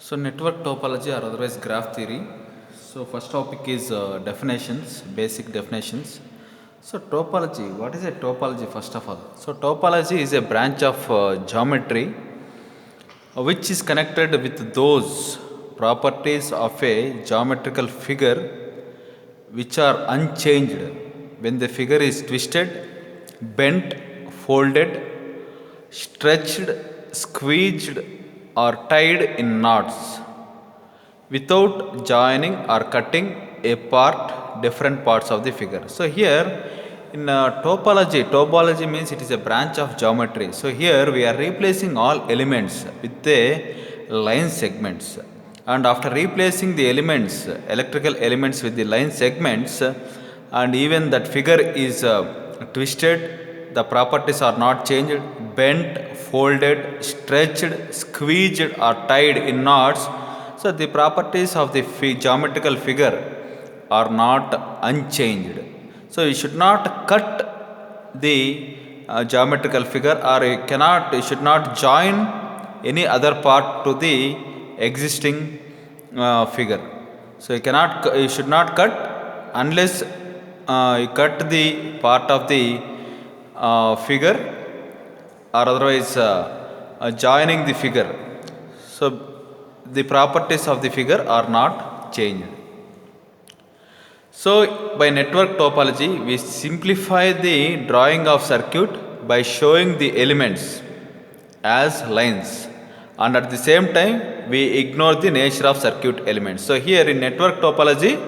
So network topology or otherwise graph theory. So first topic is definitions, basic definitions. So topology, what is a topology first of all? So topology is a branch of geometry which is connected with those properties of a geometrical figure which are unchanged when the figure is twisted, bent, folded, stretched, squeezed, or tied in knots without joining or cutting apart different parts of the figure. So here in topology means it is a branch of geometry. So here we are replacing all elements with the line segments, and after replacing the elements, electrical elements with the line segments, and even that figure is twisted, the properties are not changed, bent, folded, stretched, squeezed, or tied in knots. So the properties of the geometrical figure are not unchanged. So you should not cut the geometrical figure, or you should not join any other part to the existing figure. So you should not cut unless you cut the part of the figure, or otherwise joining the figure. So the properties of the figure are not changed. So by network topology, we simplify the drawing of circuit by showing the elements as lines, and at the same time we ignore the nature of circuit elements. So here in network topology,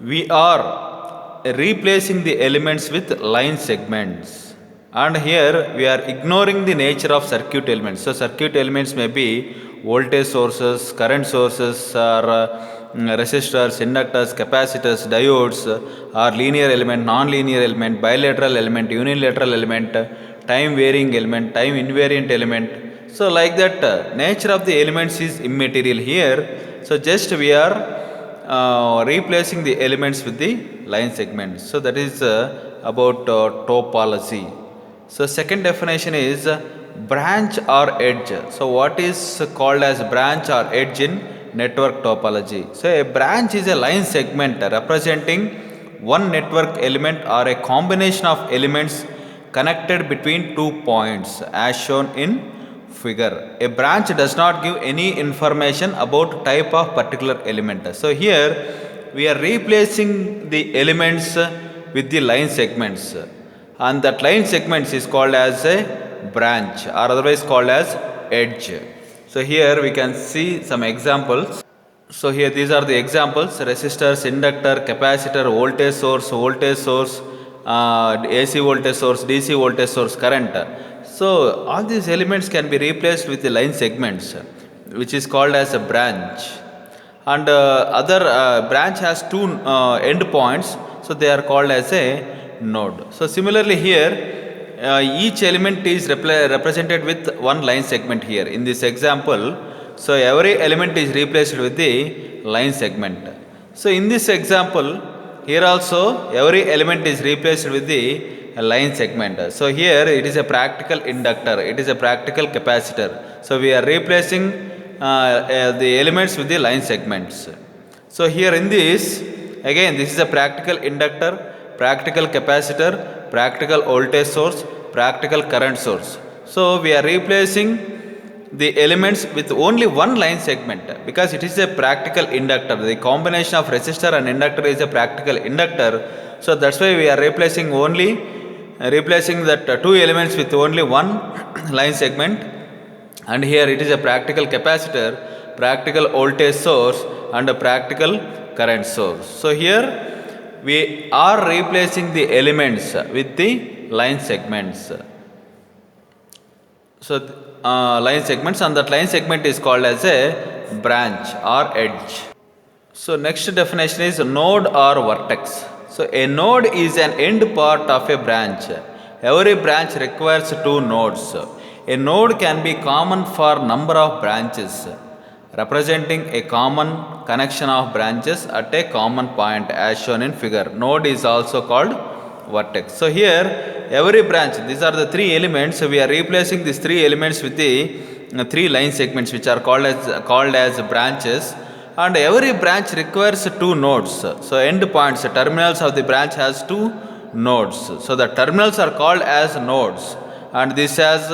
we are replacing the elements with line segments, and here we are ignoring the nature of circuit elements. So circuit elements may be voltage sources, current sources, or resistors, inductors, capacitors, diodes, or linear element, non-linear element, bilateral element, unilateral element, time varying element, time invariant element. So like that, nature of the elements is immaterial here. So just we are replacing the elements with the line segments. So that is about topology. So second definition is branch or edge. So what is called as branch or edge in network topology? So a branch is a line segment representing one network element or a combination of elements connected between 2 points as shown in figure. A branch does not give any information about type of particular element. So here we are replacing the elements with the line segments, and that line segments is called as a branch, or otherwise called as edge. So here we can see some examples. So here these are the examples: resistors, inductor, capacitor, voltage source, AC voltage source, DC voltage source, current. So all these elements can be replaced with the line segments, which is called as a branch. And other branch has two end points, so they are called as a node. So similarly here, each element is represented with one line segment here in this example. So every element is replaced with the line segment. So in this example, here also every element is replaced with the line segment. So here it is a practical inductor, it is a practical capacitor. So we are replacing the elements with the line segments. So here in this, again this is a practical inductor, practical capacitor, practical voltage source, practical current source. So we are replacing the elements with only one line segment because it is a practical inductor. The combination of resistor and inductor is a practical inductor. So that's why we are replacing that two elements with only one line segment. And here it is a practical capacitor, practical voltage source, and a practical current source. So here we are replacing the elements with the line segments. So line segments, and that line segment is called as a branch or edge. So next definition is node or vertex. So a node is an end part of a branch. Every branch requires two nodes. A node can be common for number of branches, representing a common connection of branches at a common point as shown in figure. Node is also called vertex. So here every branch, these are the three elements. So we are replacing these three elements with the three line segments which are called as branches, and every branch requires two nodes. So endpoints, terminals of the branch has two nodes. So the terminals are called as nodes, and this has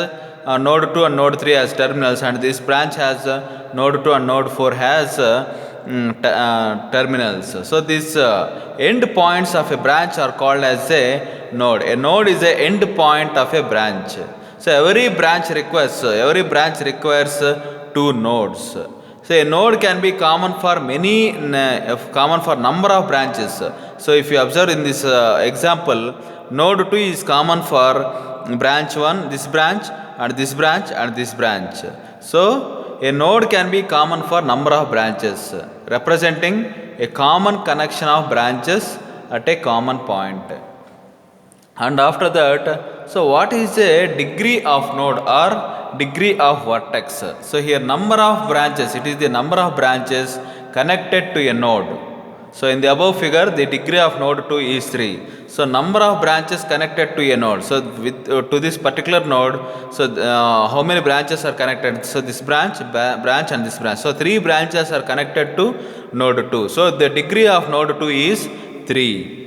node 2 and node 3 as terminals, and this branch has node 2 and node 4 has terminals. So these endpoints of a branch are called as a node. A node is a endpoint of a branch. So every branch requires two nodes. So a node can be common for common for number of branches. So if you observe in this example, node 2 is common for branch 1, this branch, and this branch, and this branch. So a node can be common for number of branches, representing a common connection of branches at a common point. And after that, so what is a degree of node or degree of vertex? So here number of branches, it is the number of branches connected to a node. So in the above figure, the degree of node 2 is 3. So number of branches connected to a node. So with to this particular node, so how many branches are connected? So this branch and this branch. So 3 branches are connected to node 2. So the degree of node 2 is 3.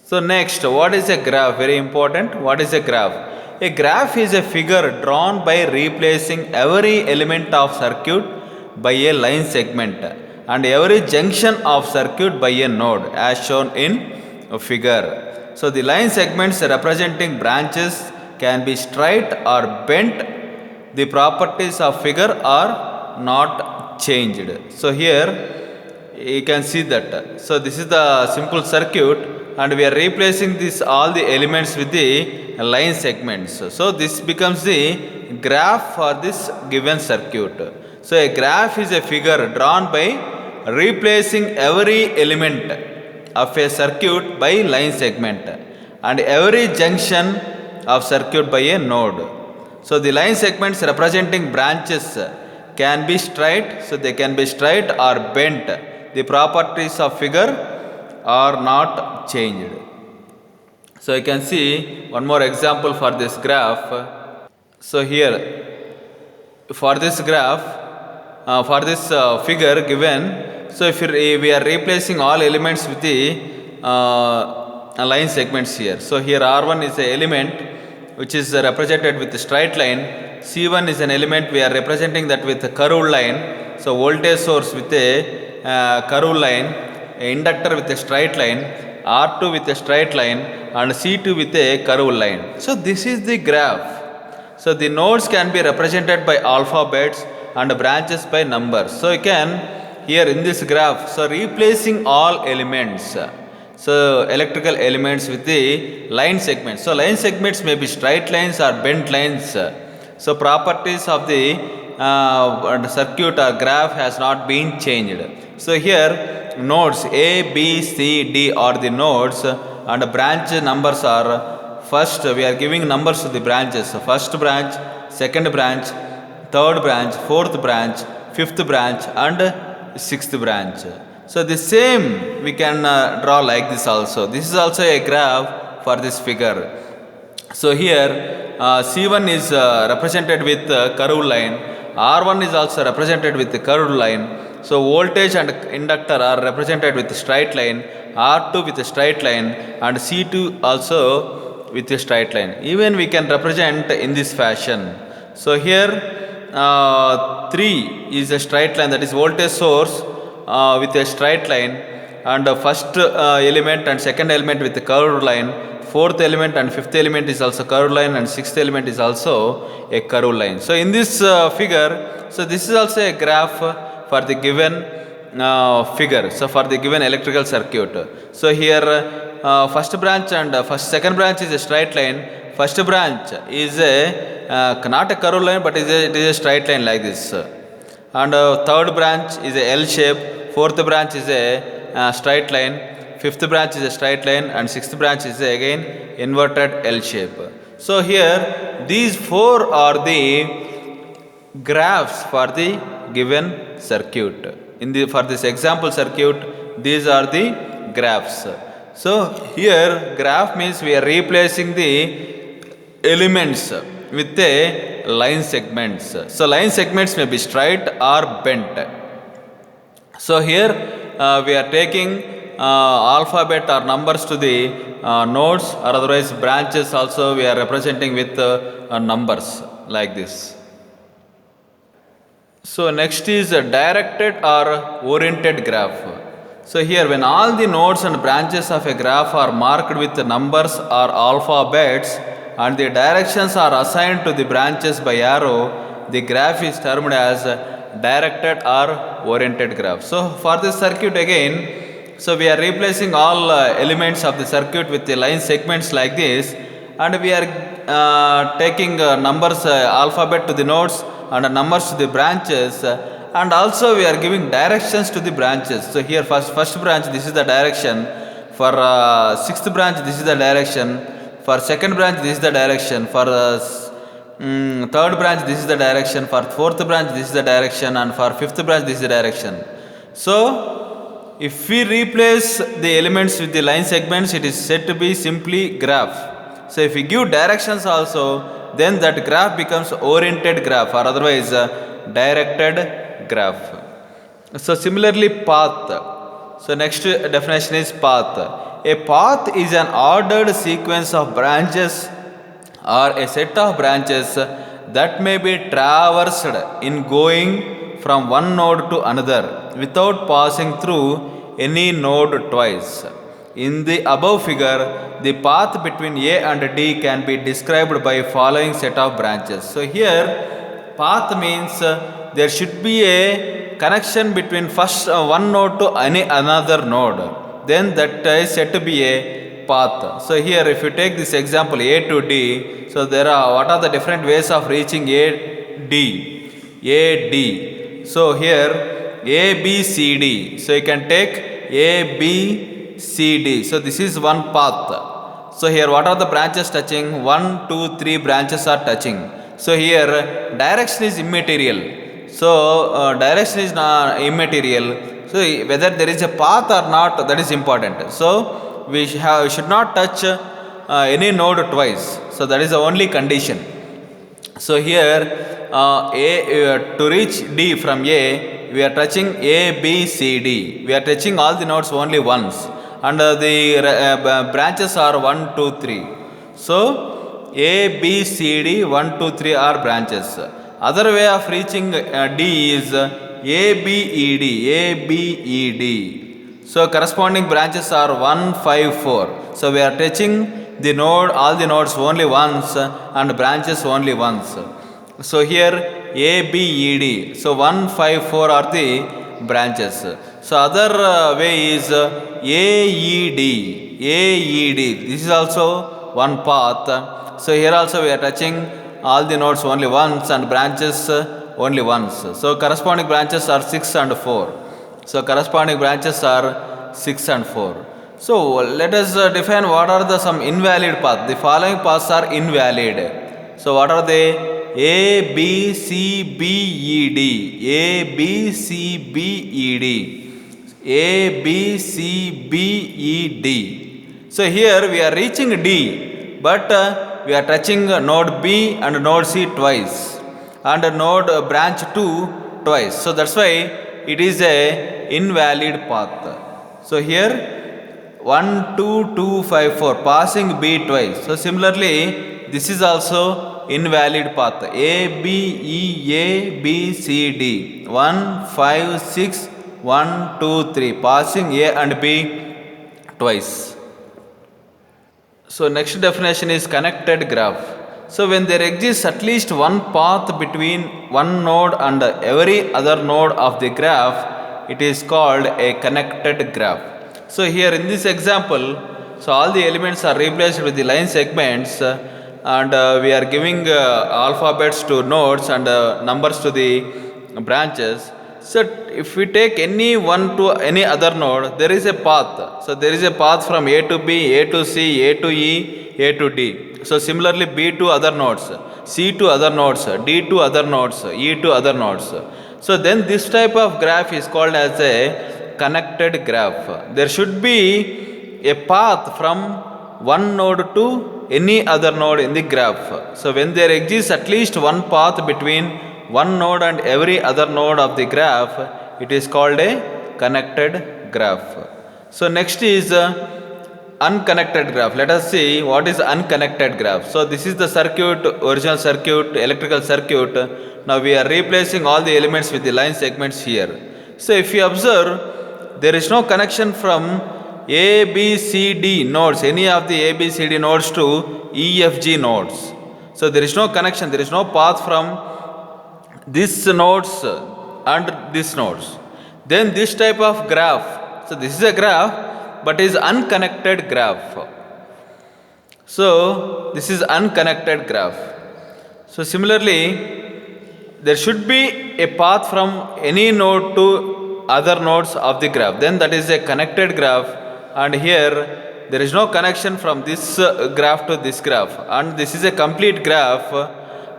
So next, what is a graph? Very important. What is a graph? A graph is a figure drawn by replacing every element of circuit by a line segment and every junction of circuit by a node as shown in a figure. So the line segments representing branches can be straight or bent. The properties of figure are not changed. So here you can see that. So this is the simple circuit, and we are replacing all the elements with the line segments. So this becomes the graph for this given circuit. So a graph is a figure drawn by replacing every element of a circuit by line segment and every junction of circuit by a node. So the line segments representing branches can be straight, so they can be straight or bent. The properties of figure are not changed. So you can see one more example for this graph. So here for this graph, for this figure given, so if we are replacing all elements with the line segments here. So here R1 is an element which is represented with a straight line. C1 is an element we are representing that with a curved line. So voltage source with a curved line, inductor with a straight line, R2 with a straight line, and C2 with a curved line. So this is the graph. So the nodes can be represented by alphabets and branches by numbers. So you can here in this graph, so replacing all elements, so electrical elements with the line segments. So line segments may be straight lines or bent lines. So properties of the circuit or graph has not been changed. So here nodes A, B, C, D are the nodes, and branch numbers are first. We are giving numbers to the branches. So first branch, second branch, third branch, fourth branch, fifth branch, and sixth branch. So the same we can draw like this also. This is also a graph for this figure. So here C1 is represented with curved line. R1 is also represented with the curved line. So voltage and inductor are represented with a straight line. R2 with a straight line, and C2 also with a straight line. Even we can represent in this fashion. So here 3 is a straight line, that is voltage source with a straight line, and first element and second element with a curved line, fourth element and fifth element is also curved line, and sixth element is also a curved line. So in this figure, so this is also a graph for the given figure, so for the given electrical circuit. So here first branch and second branch is a straight line. First branch is not a curved line, but it is a straight line like this. And third branch is a L shape. Fourth branch is a straight line. Fifth branch is a straight line, and sixth branch is again inverted L shape. So here these 4 are the graphs for the given circuit. For this example circuit, these are the graphs. So here graph means we are replacing the elements with a line segments. So line segments may be straight or bent. So here we are taking alphabet or numbers to the nodes, or otherwise branches also we are representing with numbers like this. So next is a directed or oriented graph. So here when all the nodes and branches of a graph are marked with numbers or alphabets and the directions are assigned to the branches by arrow, the graph is termed as directed or oriented graph. So for this circuit again, so we are replacing all elements of the circuit with the line segments like this, and we are taking numbers alphabet to the nodes and numbers to the branches, and also we are giving directions to the branches. So here first branch, this is the direction. For sixth branch, this is the direction. For second branch, this is the direction. For third branch, this is the direction. For fourth branch, this is the direction. And for fifth branch, this is the direction. So if we replace the elements with the line segments, it is said to be simply graph. So if we give directions also, then that graph becomes oriented graph, or otherwise directed graph. So similarly path. So next definition is path. A path is an ordered sequence of branches or a set of branches that may be traversed in going from one node to another without passing through any node twice. In the above figure, the path between A and D can be described by following set of branches. So here path means there should be a connection between first one node to any another node. Then that is said to be a path. So here if you take this example A to D, so there are what are the different ways of reaching A D. So here A B C D. So you can take A B C D. So this is one path. So here what are the branches touching? 1, 2, 3 branches are touching. So here direction is immaterial. So direction is immaterial. So whether there is a path or not, that is important. So we should not touch any node twice. So that is the only condition. So here to reach D from A, we are touching A, B, C, D. We are touching all the nodes only once, and the branches are 1, 2, 3. So A, B, C, D, 1, 2, 3 are branches. Other way of reaching D is A, B, E, D, A, B, E, D. So corresponding branches are 1, 5, 4. So we are touching the node, all the nodes only once and branches only once. So here A, B, E, D. So 1, 5, 4 are the branches. So other way is A, E, D. A, E, D. This is also one path. So here also we are touching all the nodes only once and branches only once. So corresponding branches are 6 and 4. So corresponding branches are 6 and 4. So let us define what are the some invalid paths. The following paths are invalid. So what are they? A, B, C, B, E, D. A, B, C, B, E, D. A, B, C, B, E, D. So here we are reaching D, but we are touching node B and node C twice, and node branch 2 twice. So that's why it is a invalid path. So here 1, 2, 2, 5, 4 passing B twice. So similarly this is also invalid path. A, B, E, A, B, C, D. 1, 5, 6, 1, 2, 3 passing A and B twice. So next definition is connected graph. So when there exists at least one path between one node and every other node of the graph, it is called a connected graph. So here in this example, so all the elements are replaced with the line segments, and we are giving alphabets to nodes and numbers to the branches. So if we take any one to any other node, there is a path. So there is a path from A to B, A to C, A to E, A to D. So similarly B to other nodes, C to other nodes, D to other nodes, E to other nodes. So then this type of graph is called as a connected graph. There should be a path from one node to any other node in the graph. So when there exists at least one path between one node and every other node of the graph, it is called a connected graph. So next is unconnected graph. Let us see what is unconnected graph. So this is the circuit, original circuit, electrical circuit. Now we are replacing all the elements with the line segments here. So if you observe, there is no connection from A, B, C, D nodes, any of the A, B, C, D nodes to E, F, G nodes. So there is no connection, there is no path from these nodes and these nodes. Then this type of graph, so this is a graph but is unconnected graph. So this is unconnected graph. So similarly, there should be a path from any node to other nodes of the graph, then that is a connected graph. And here there is no connection from this graph to this graph, and this is a complete graph,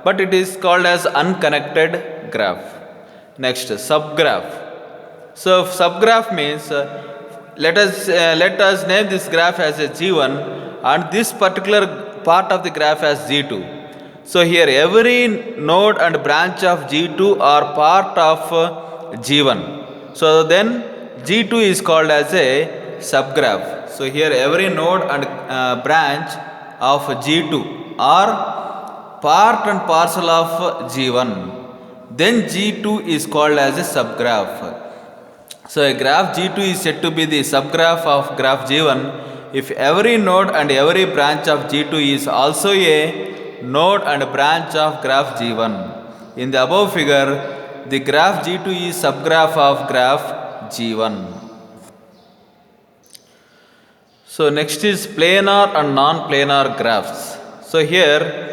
but it is called as unconnected graph. Next, subgraph. So subgraph means let us name this graph as a G1 and this particular part of the graph as G2. So here every node and branch of G2 are part of G1. So then G2 is called as a subgraph. So here every node and branch of G2 are part and parcel of G1. Then G2 is called as a subgraph. So a graph G2 is said to be the subgraph of graph G1 if every node and every branch of G2 is also a node and branch of graph G1. In the above figure, the graph G2 is subgraph of graph G1. So next is planar and non-planar graphs. So here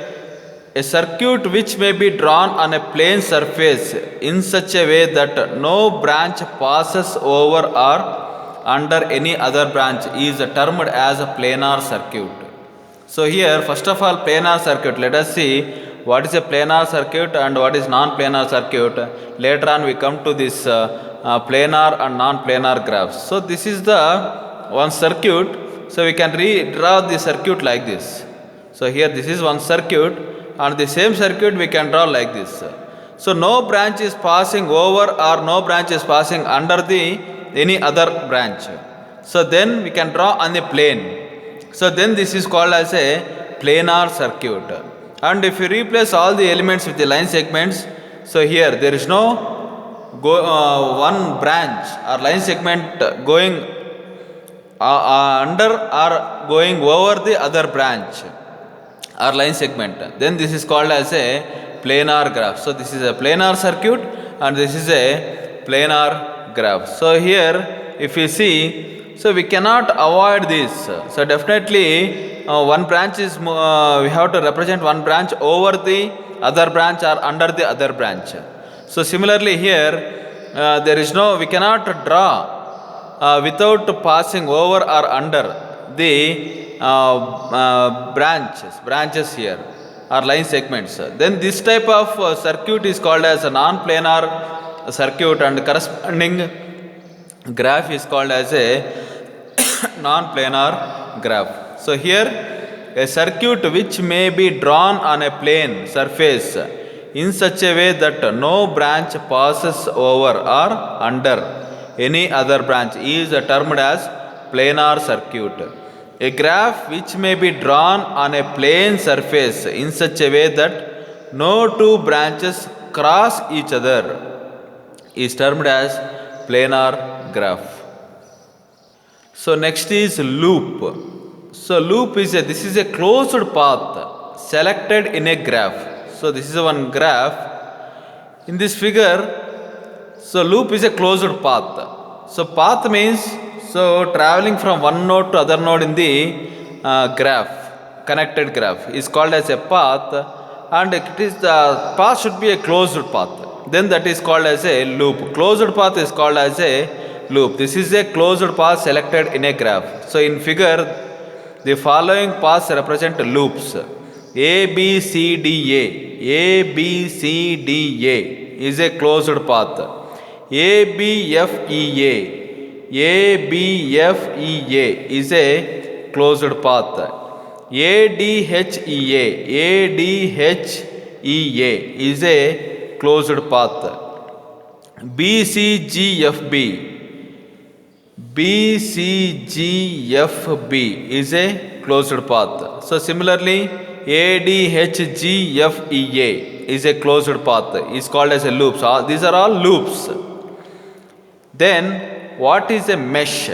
a circuit which may be drawn on a plane surface in such a way that no branch passes over or under any other branch is termed as a planar circuit. So here first of all planar circuit, let us see what is a planar circuit and what is non-planar circuit. Later on we come to this planar and non-planar graphs. So this is the one circuit, so we can redraw the circuit like this. So here this is one circuit, and the same circuit we can draw like this. So no branch is passing over or no branch is passing under the any other branch. So then we can draw on the plane. So then this is called as a planar circuit. And if you replace all the elements with the line segments, so here there is no one branch or line segment going under or going over the other branch or line segment, then this is called as a planar graph. So this is a planar circuit and this is a planar graph. So here if you see, so we cannot avoid this. So definitely one branch is, we have to represent one branch over the other branch or under the other branch. So similarly here there is no, we cannot draw without passing over or under the branches here or line segments. Then this type of circuit is called as a non-planar circuit and corresponding graph is called as a non-planar graph. So here a circuit which may be drawn on a plane surface in such a way that no branch passes over or under any other branch is termed as planar circuit. A graph which may be drawn on a plane surface in such a way that no two branches cross each other is termed as planar graph. So next is loop. So loop is this is a closed path selected in a graph. So this is one graph. In this figure, so loop is a closed path. So path means, so traveling from one node to other node in the graph, connected graph is called as a path, and it is the path should be a closed path. Then that is called as a loop. Closed path is called as a loop. This is a closed path selected in a graph. So in figure, the following paths represent loops. A, B, C, D, A. A, B, C, D, A is a closed path. A, B, F, E, A. A, B, F, E, A is a closed path. ADHEA, ADHEA is a closed path. BCGFB, BCGFB is a closed path. So similarly, ADHGFEA is a closed path. Is called as a loops. These are all loops. Then what is a mesh?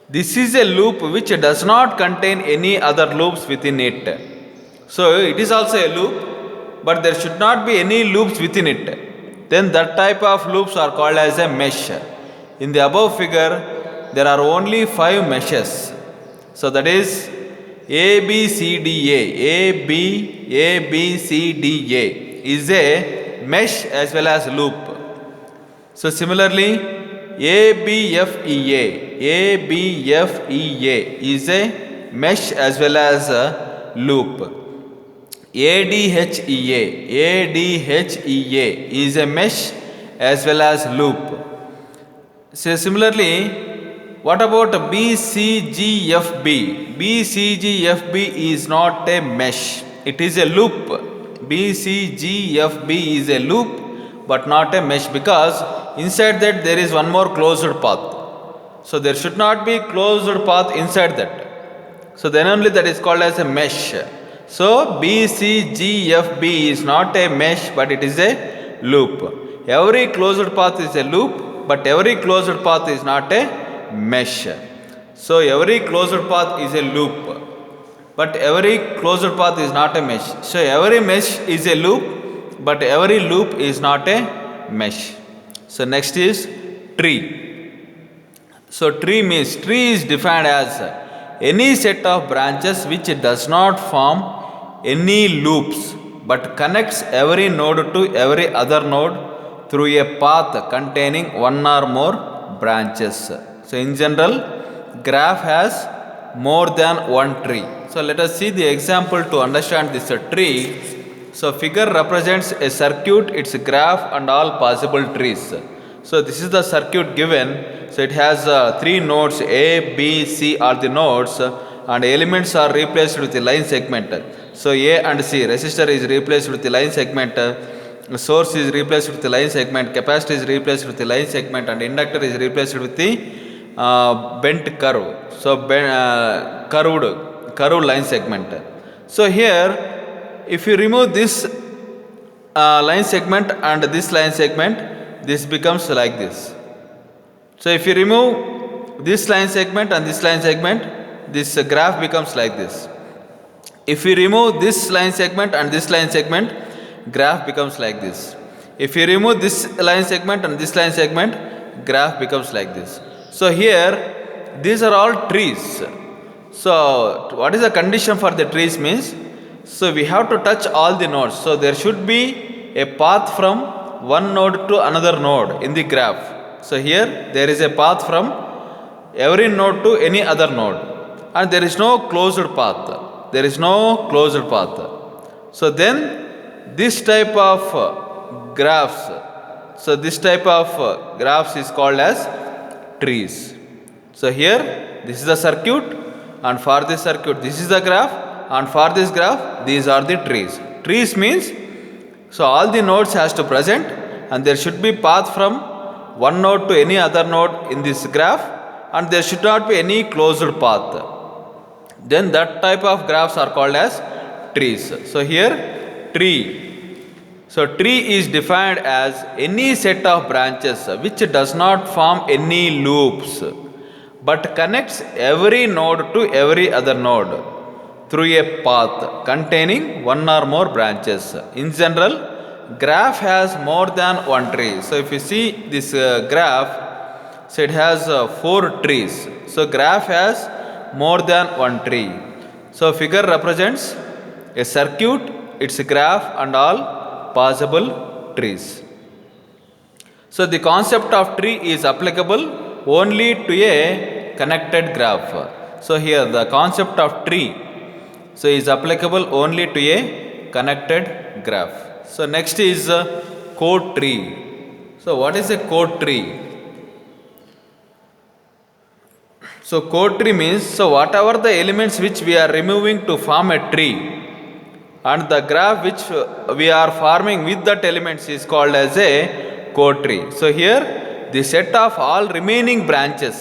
This is a loop which does not contain any other loops within it. So it is also a loop, but there should not be any loops within it. Then that type of loops are called as a mesh. In the above figure, there are only 5 meshes. So that is ABCDA, ABCDA is a mesh as well as loop. So similarly, ABFEA, ABFEA is a mesh as well as a loop. ADHEA, ADHEA is a mesh as well as loop. So similarly, what about BCGFB? BCGFB is not a mesh, it is a loop. BCGFB is a loop but not a mesh, because inside that there is one more closed path. So there should not be closed path inside that. So then only that is called as a mesh. So BCGFB is not a mesh but it is a loop. Every closed path is a loop, but every closed path is not a mesh. So every closed path is a loop, but every closed path is not a mesh. So every mesh is a loop, but every loop is not a mesh. So next is tree. So tree is defined as any set of branches which does not form any loops but connects every node to every other node through a path containing one or more branches. So in general, graph has more than one tree. So let us see the example to understand this tree. So figure represents a circuit, its graph and all possible trees. So this is the circuit given. So it has 3 nodes, A, B, C are the nodes, and elements are replaced with the line segment. So A and C, resistor is replaced with the line segment, source is replaced with the line segment, capacitor is replaced with the line segment, and inductor is replaced with the bent curve. So curved line segment. So here, if you remove this line segment and this line segment, this becomes like this. So if you remove this line segment and this line segment, this graph becomes like this. If you remove this line segment and this line segment, graph becomes like this. If you remove this line segment and this line segment, graph becomes like this. So here, these are all trees. So what is the condition for the trees means? So we have to touch all the nodes. So there should be a path from one node to another node in the graph. So here there is a path from every node to any other node, and there is no closed path. There is no closed path. So then this type of graphs, so this type of graphs is called as trees. So here this is the circuit, and for this circuit this is the graph, and for this graph these are the trees. Trees means, so all the nodes has to present, and there should be path from one node to any other node in this graph, and there should not be any closed path. Then that type of graphs are called as trees. So here tree. So tree is defined as any set of branches which does not form any loops but connects every node to every other node through a path containing one or more branches. In general, graph has more than one tree. So if you see this graph, so it has 4 trees. So graph has more than one tree. So figure represents a circuit, its graph and all possible trees. So the concept of tree is applicable only to a connected graph. So here the concept of tree, so is applicable only to a connected graph. So next is code tree. So what is a code tree? So core tree means, so whatever the elements which we are removing to form a tree, and the graph which we are forming with that elements is called as a core tree. So here the set of all remaining branches,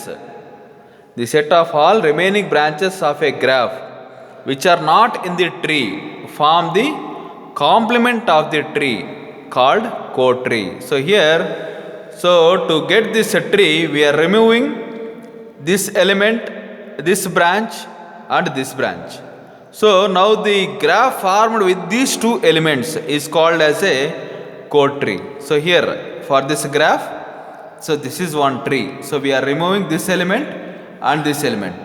the set of all remaining branches of a graph which are not in the tree form the complement of the tree called core tree. So here, so to get this tree we are removing this element, this branch and this branch. So now the graph formed with these two elements is called as a core tree. So here for this graph, so this is one tree. So we are removing this element and this element.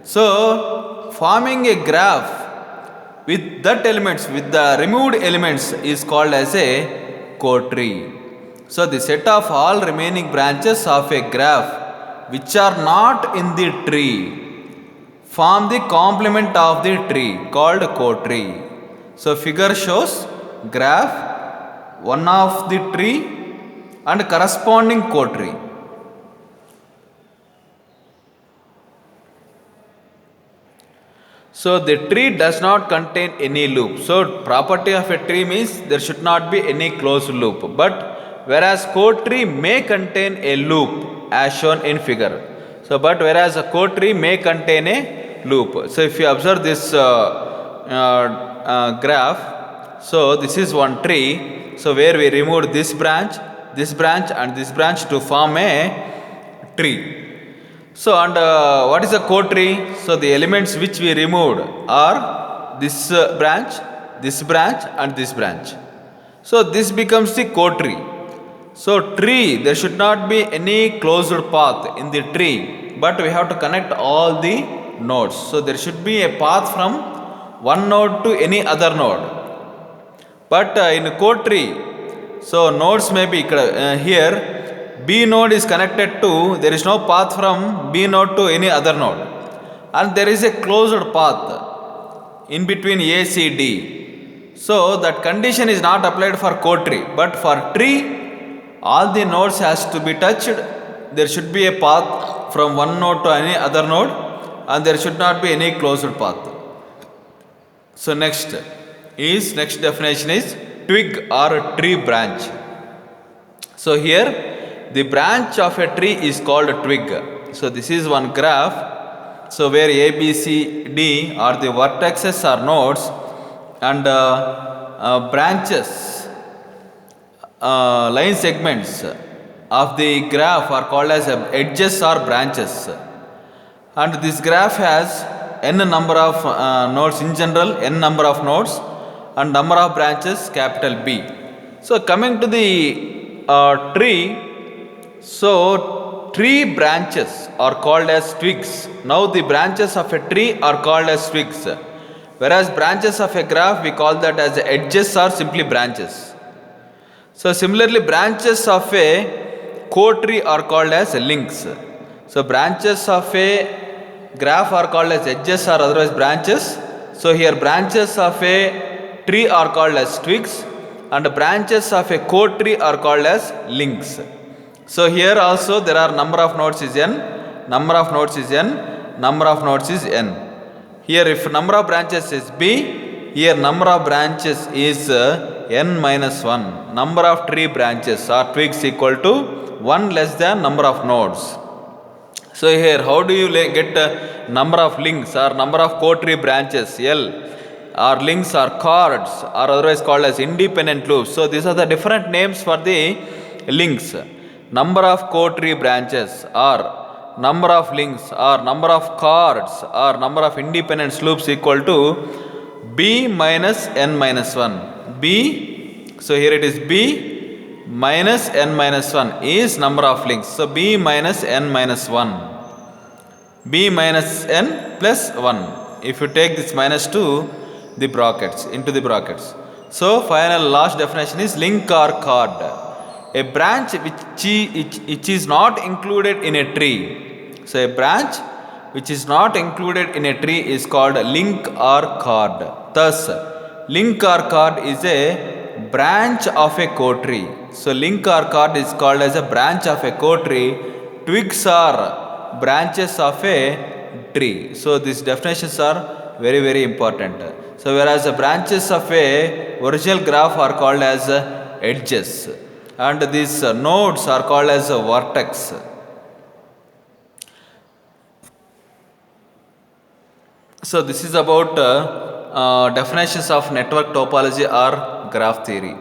So forming a graph with that elements, with the removed elements is called as a core tree. So the set of all remaining branches of a graph which are not in the tree form the complement of the tree called core tree. So figure shows graph, one of the tree and corresponding core tree. So the tree does not contain any loop. So property of a tree means there should not be any closed loop. But whereas core tree may contain a loop as shown in figure. So but whereas a core tree may contain a loop. So if you observe this graph, so this is one tree. So where we removed this branch and this branch to form a tree. So and what is a core tree? So the elements which we removed are this branch and this branch. So this becomes the core tree. So tree, there should not be any closed path in the tree, but we have to connect all the nodes. So there should be a path from one node to any other node. But in core tree, so nodes may be here, B node is connected to, there is no path from B node to any other node. And there is a closed path in between A, C, D. So that condition is not applied for core tree, but for tree, all the nodes has to be touched. There should be a path from one node to any other node and there should not be any closed path. So next definition is twig or tree branch. So here the branch of a tree is called a twig. So this is one graph. So where A, B, C, D are the vertices or nodes and branches, line segments of the graph are called as edges or branches. And this graph has n number of nodes in general, n number of nodes and number of branches capital B. So coming to the tree, so tree branches are called as twigs. Now the branches of a tree are called as twigs, whereas branches of a graph we call that as edges or simply branches. So similarly branches of a core tree are called as links. So branches of a graph are called as edges or otherwise branches. So here branches of a tree are called as twigs and branches of a core tree are called as links. So here also there are number of nodes is n, number of nodes is n, number of nodes is n. Here if number of branches is b, here number of branches is n minus 1. Number of tree branches or twigs equal to 1 less than number of nodes. So here how do you get number of links or number of core tree branches? L or links or chords are otherwise called as independent loops. So these are the different names for the links. Number of core tree branches or number of links or number of chords or number of independent loops equal to b minus n minus 1. B, so here it is b minus n minus 1 is number of links. So b minus n minus 1. B minus n plus 1. If you take this minus 2, the brackets, into the brackets. So final last definition is link or chord. A branch which is not included in a tree. So a branch which is not included in a tree is called link or chord. Thus, link or chord is a branch of a core tree. So link or chord is called as a branch of a core tree. Twigs are branches of a tree. So these definitions are very very important. So whereas the branches of a original graph are called as edges, and these nodes are called as vertex. So this is about definitions of network topology or graph theory.